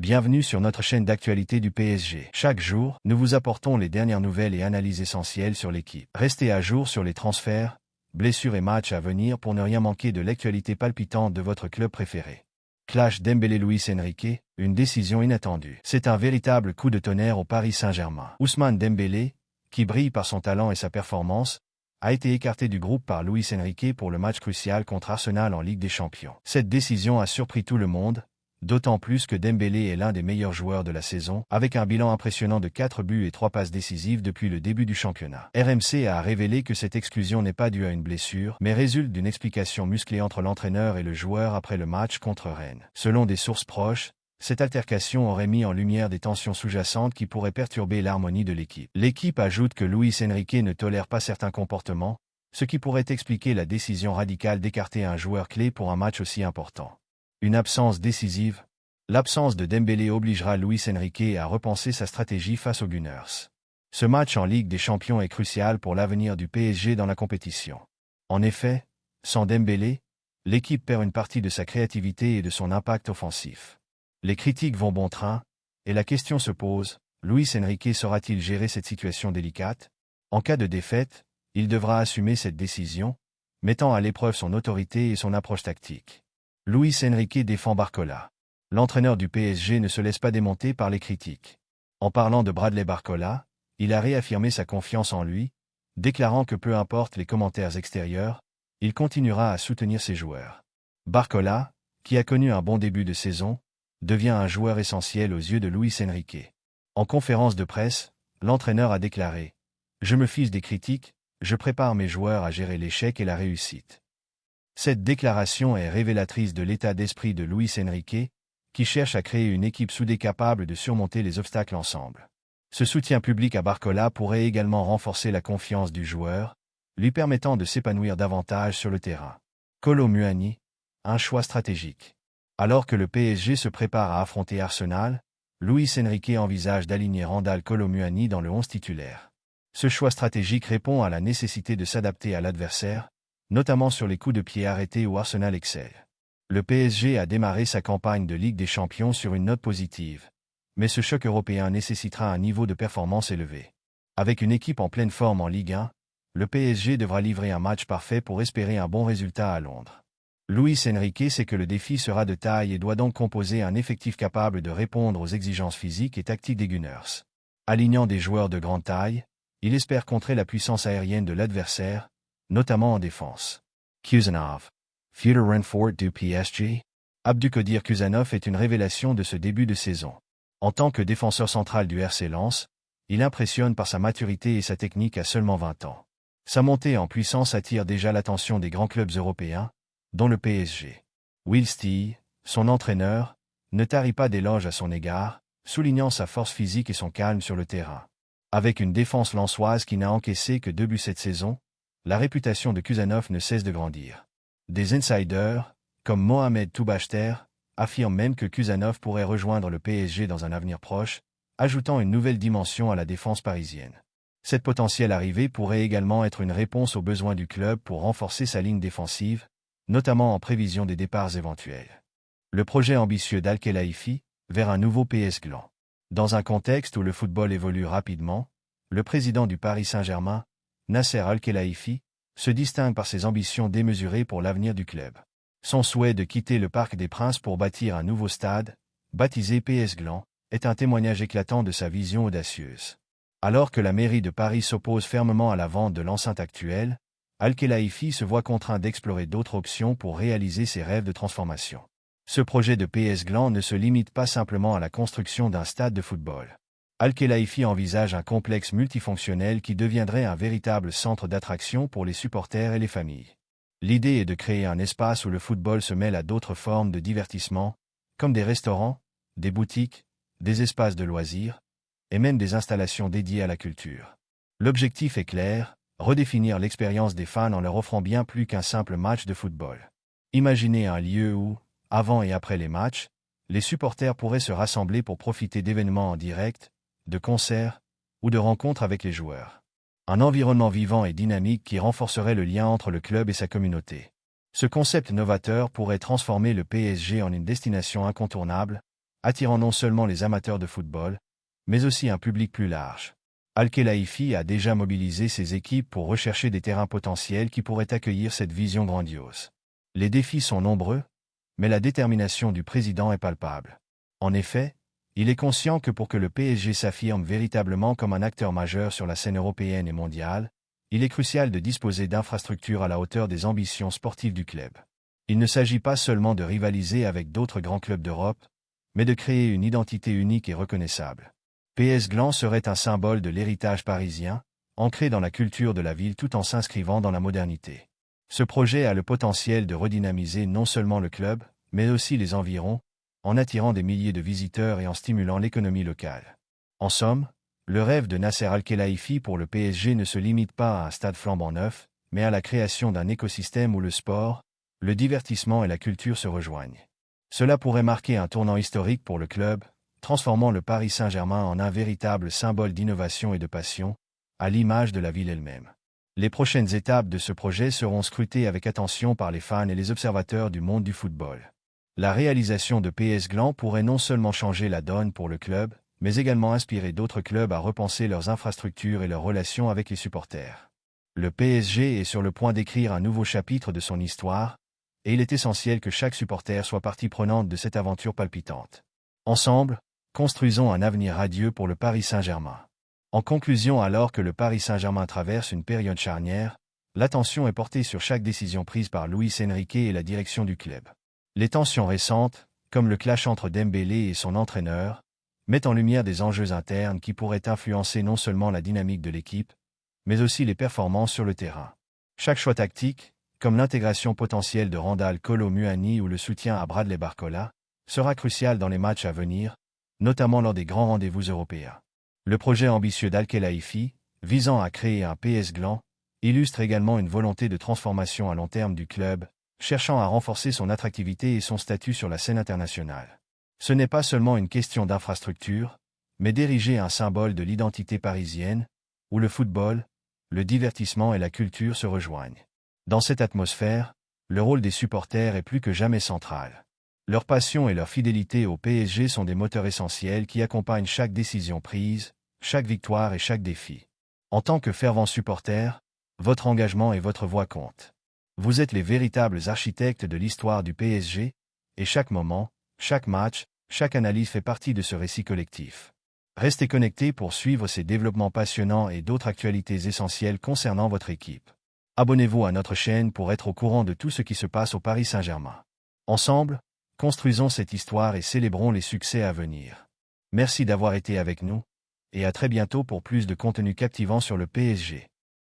Bienvenue sur notre chaîne d'actualité du PSG. Chaque jour, nous vous apportons les dernières nouvelles et analyses essentielles sur l'équipe. Restez à jour sur les transferts, blessures et matchs à venir pour ne rien manquer de l'actualité palpitante de votre club préféré. Clash Dembélé-Luis Enrique, une décision inattendue. C'est un véritable coup de tonnerre au Paris Saint-Germain. Ousmane Dembélé, qui brille par son talent et sa performance, a été écarté du groupe par Luis Enrique pour le match crucial contre Arsenal en Ligue des Champions. Cette décision a surpris tout le monde, d'autant plus que Dembélé est l'un des meilleurs joueurs de la saison, avec un bilan impressionnant de 4 buts et 3 passes décisives depuis le début du championnat. RMC a révélé que cette exclusion n'est pas due à une blessure, mais résulte d'une explication musclée entre l'entraîneur et le joueur après le match contre Rennes. Selon des sources proches, cette altercation aurait mis en lumière des tensions sous-jacentes qui pourraient perturber l'harmonie de l'équipe. L'équipe ajoute que Luis Enrique ne tolère pas certains comportements, ce qui pourrait expliquer la décision radicale d'écarter un joueur clé pour un match aussi important. Une absence décisive. L'absence de Dembélé obligera Luis Enrique à repenser sa stratégie face aux Gunners. Ce match en Ligue des Champions est crucial pour l'avenir du PSG dans la compétition. En effet, sans Dembélé, l'équipe perd une partie de sa créativité et de son impact offensif. Les critiques vont bon train, et la question se pose, Luis Enrique saura-t-il gérer cette situation délicate? En cas de défaite, il devra assumer cette décision, mettant à l'épreuve son autorité et son approche tactique. Luis Enrique défend Barcola. L'entraîneur du PSG ne se laisse pas démonter par les critiques. En parlant de Bradley Barcola, il a réaffirmé sa confiance en lui, déclarant que peu importe les commentaires extérieurs, il continuera à soutenir ses joueurs. Barcola, qui a connu un bon début de saison, devient un joueur essentiel aux yeux de Luis Enrique. En conférence de presse, l'entraîneur a déclaré « Je me fiche des critiques, je prépare mes joueurs à gérer l'échec et la réussite ». Cette déclaration est révélatrice de l'état d'esprit de Luis Enrique, qui cherche à créer une équipe soudée capable de surmonter les obstacles ensemble. Ce soutien public à Barcola pourrait également renforcer la confiance du joueur, lui permettant de s'épanouir davantage sur le terrain. Kolo Muani, un choix stratégique. Alors que le PSG se prépare à affronter Arsenal, Luis Enrique envisage d'aligner Randal Kolo Muani dans le 11 titulaire. Ce choix stratégique répond à la nécessité de s'adapter à l'adversaire, notamment sur les coups de pied arrêtés où Arsenal excelle. Le PSG a démarré sa campagne de Ligue des Champions sur une note positive, mais ce choc européen nécessitera un niveau de performance élevé. Avec une équipe en pleine forme en Ligue 1, le PSG devra livrer un match parfait pour espérer un bon résultat à Londres. Luis Enrique sait que le défi sera de taille et doit donc composer un effectif capable de répondre aux exigences physiques et tactiques des Gunners. Alignant des joueurs de grande taille, il espère contrer la puissance aérienne de l'adversaire, notamment en défense. Kuzanov. Future renfort du PSG. Abdulkadir Kuzanov est une révélation de ce début de saison. En tant que défenseur central du RC Lens, il impressionne par sa maturité et sa technique à seulement 20 ans. Sa montée en puissance attire déjà l'attention des grands clubs européens, dont le PSG. Will Steele, son entraîneur, ne tarit pas d'éloges à son égard, soulignant sa force physique et son calme sur le terrain. Avec une défense lensoise qui n'a encaissé que 2 buts cette saison, la réputation de Kuzanov ne cesse de grandir. Des insiders, comme Mohamed Toubachter, affirment même que Kuzanov pourrait rejoindre le PSG dans un avenir proche, ajoutant une nouvelle dimension à la défense parisienne. Cette potentielle arrivée pourrait également être une réponse aux besoins du club pour renforcer sa ligne défensive, notamment en prévision des départs éventuels. Le projet ambitieux d'Al-Khelaifi, vers un nouveau PS Gland. Dans un contexte où le football évolue rapidement, le président du Paris Saint-Germain, Nasser Al-Khelaifi, se distingue par ses ambitions démesurées pour l'avenir du club. Son souhait de quitter le Parc des Princes pour bâtir un nouveau stade, baptisé PS Gland, est un témoignage éclatant de sa vision audacieuse. Alors que la mairie de Paris s'oppose fermement à la vente de l'enceinte actuelle, Al-Khelaifi se voit contraint d'explorer d'autres options pour réaliser ses rêves de transformation. Ce projet de PS Gland ne se limite pas simplement à la construction d'un stade de football. Al-Khelaifi envisage un complexe multifonctionnel qui deviendrait un véritable centre d'attraction pour les supporters et les familles. L'idée est de créer un espace où le football se mêle à d'autres formes de divertissement, comme des restaurants, des boutiques, des espaces de loisirs, et même des installations dédiées à la culture. L'objectif est clair, redéfinir l'expérience des fans en leur offrant bien plus qu'un simple match de football. Imaginez un lieu où, avant et après les matchs, les supporters pourraient se rassembler pour profiter d'événements en direct, de concerts ou de rencontres avec les joueurs. Un environnement vivant et dynamique qui renforcerait le lien entre le club et sa communauté. Ce concept novateur pourrait transformer le PSG en une destination incontournable, attirant non seulement les amateurs de football, mais aussi un public plus large. Al-Khelaifi a déjà mobilisé ses équipes pour rechercher des terrains potentiels qui pourraient accueillir cette vision grandiose. Les défis sont nombreux, mais la détermination du président est palpable. En effet, il est conscient que pour que le PSG s'affirme véritablement comme un acteur majeur sur la scène européenne et mondiale, il est crucial de disposer d'infrastructures à la hauteur des ambitions sportives du club. Il ne s'agit pas seulement de rivaliser avec d'autres grands clubs d'Europe, mais de créer une identité unique et reconnaissable. PS Gland serait un symbole de l'héritage parisien, ancré dans la culture de la ville tout en s'inscrivant dans la modernité. Ce projet a le potentiel de redynamiser non seulement le club, mais aussi les environs, en attirant des milliers de visiteurs et en stimulant l'économie locale. En somme, le rêve de Nasser Al-Khelaifi pour le PSG ne se limite pas à un stade flambant neuf, mais à la création d'un écosystème où le sport, le divertissement et la culture se rejoignent. Cela pourrait marquer un tournant historique pour le club, transformant le Paris Saint-Germain en un véritable symbole d'innovation et de passion, à l'image de la ville elle-même. Les prochaines étapes de ce projet seront scrutées avec attention par les fans et les observateurs du monde du football. La réalisation de PS Gland pourrait non seulement changer la donne pour le club, mais également inspirer d'autres clubs à repenser leurs infrastructures et leurs relations avec les supporters. Le PSG est sur le point d'écrire un nouveau chapitre de son histoire, et il est essentiel que chaque supporter soit partie prenante de cette aventure palpitante. Ensemble, construisons un avenir radieux pour le Paris Saint-Germain. En conclusion, alors que le Paris Saint-Germain traverse une période charnière, l'attention est portée sur chaque décision prise par Luis Enrique et la direction du club. Les tensions récentes, comme le clash entre Dembélé et son entraîneur, mettent en lumière des enjeux internes qui pourraient influencer non seulement la dynamique de l'équipe, mais aussi les performances sur le terrain. Chaque choix tactique, comme l'intégration potentielle de Randal Kolo Muani ou le soutien à Bradley Barcola, sera crucial dans les matchs à venir, notamment lors des grands rendez-vous européens. Le projet ambitieux d'Al-Khelaifi, visant à créer un PS Gland, illustre également une volonté de transformation à long terme du club, cherchant à renforcer son attractivité et son statut sur la scène internationale. Ce n'est pas seulement une question d'infrastructure, mais d'ériger un symbole de l'identité parisienne, où le football, le divertissement et la culture se rejoignent. Dans cette atmosphère, le rôle des supporters est plus que jamais central. Leur passion et leur fidélité au PSG sont des moteurs essentiels qui accompagnent chaque décision prise, chaque victoire et chaque défi. En tant que fervent supporter, votre engagement et votre voix comptent. Vous êtes les véritables architectes de l'histoire du PSG, et chaque moment, chaque match, chaque analyse fait partie de ce récit collectif. Restez connectés pour suivre ces développements passionnants et d'autres actualités essentielles concernant votre équipe. Abonnez-vous à notre chaîne pour être au courant de tout ce qui se passe au Paris Saint-Germain. Ensemble, construisons cette histoire et célébrons les succès à venir. Merci d'avoir été avec nous, et à très bientôt pour plus de contenu captivant sur le PSG.